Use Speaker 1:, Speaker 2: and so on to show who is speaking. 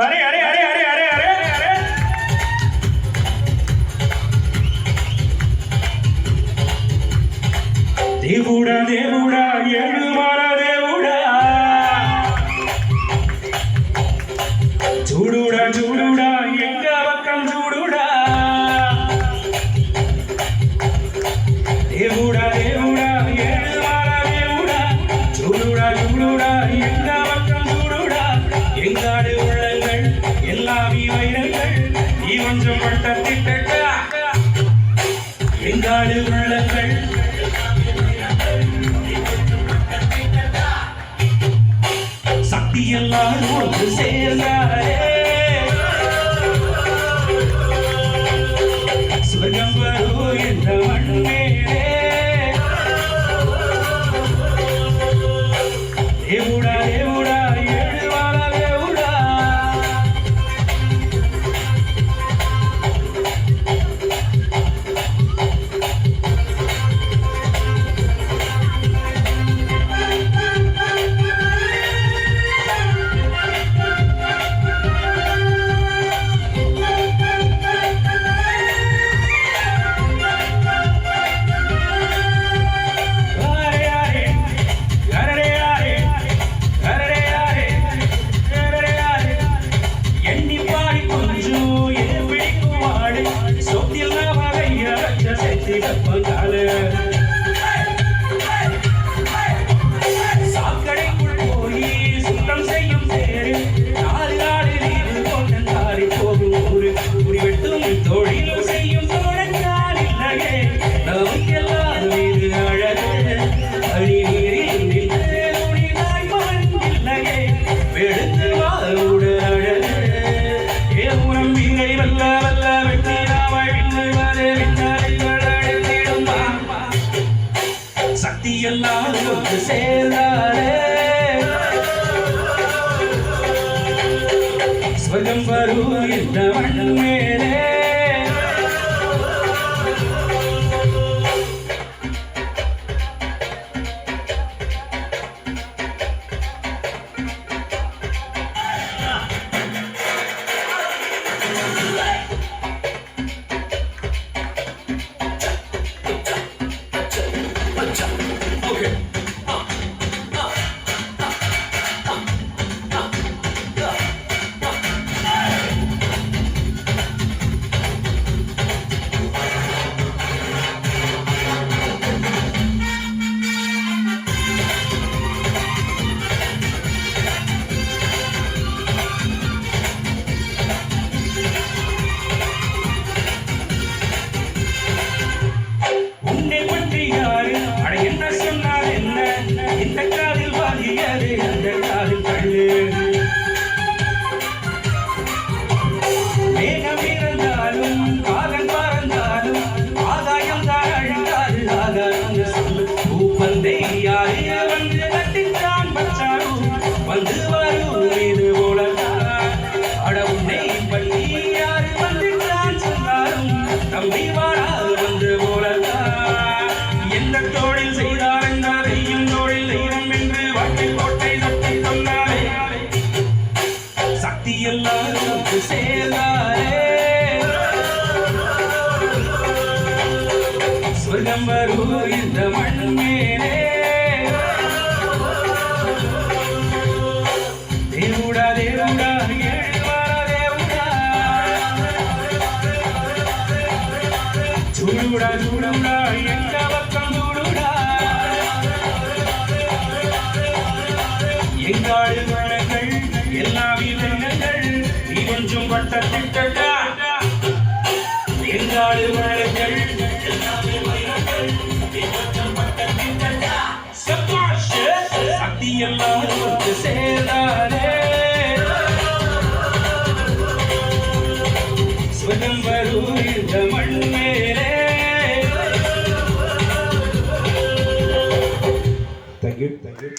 Speaker 1: अरे अरे अरे अरे अरे अरे अरे देवुड़ा देवुड़ा एळुमाला देवुड़ा चूडुड़ा चूडुड़ा एंग पक्कम चूडुड़ा देवुड़ा देवुड़ा एळुमाला देवुड़ा चूडुड़ा चूडुड़ा एंग पक्कम चूडुड़ा एंगाडु உள்ளங்கள் எல்லாவி வைரங்கள் நீ கொஞ்சம் பட்டத்திட்டா எங்காடு உள்ளங்கள் சக்தி எல்லாம் ஒன்று சேர்ந்தாரே சுவர்க்கம் வரோ என்ற மண்மேலே தேவுடா தேவுடா எழுவாளா தேவுடா சாக்கடைக்குள் போய் சுத்தம் செய்யும் சேரு நாலு நாடு நீர் கொண்ட தாரி போகும் ஊரு குறிவெட்டும் தொழில் செய்யும் தோழக்கால் இல்லையே நமக்கெல்லாம் மீது அழகு அடி நீரில் நின்று துணிதாய் மண் இல்லையே வெடுத்து வாழோடு அழகு ஏமுறம் வீரை வல்ல வல்ல வெட்டி நாவாய் விண்ணு வர விண்ணாலை வளர்ந்திடும் சக்தி எல்லாம் ஒன்று சேர்ந்தாரே ஸ்வர்க்கம் வரும் இந்த மண் மேலே வந்து வரும் இது போல அடவுன்னை பள்ளி யாரு வந்துட்டான் சொன்னாலும் தம்பி வாடா வந்து போல எந்த தொழில் செய்தார் என்றாரையும் தொழில் செய்வோம் என்று வாட்டி கோட்டை சக்தி சொன்னாரே சக்தி எல்லாம் சேர்ந்தாரே சொர்க்கம் வரும் இந்த மண் மேலே தேவுடா தேவுடா எழுவாளா தேவுடா சூடுடா சூடுடா எங்க பக்கம் சூடுடா எங்காடு மனங்கள் எல்லா விதங்கள் நீ கொஞ்சம் பட்டத்திட்டா எங்காடு மனங்கள் சக்தி எல்லாம் ஒன்று சேர்ந்தாரே ஸ்வர்க்கம் வரும் இந்த மண் மேலே.
Speaker 2: தேங்க்யூ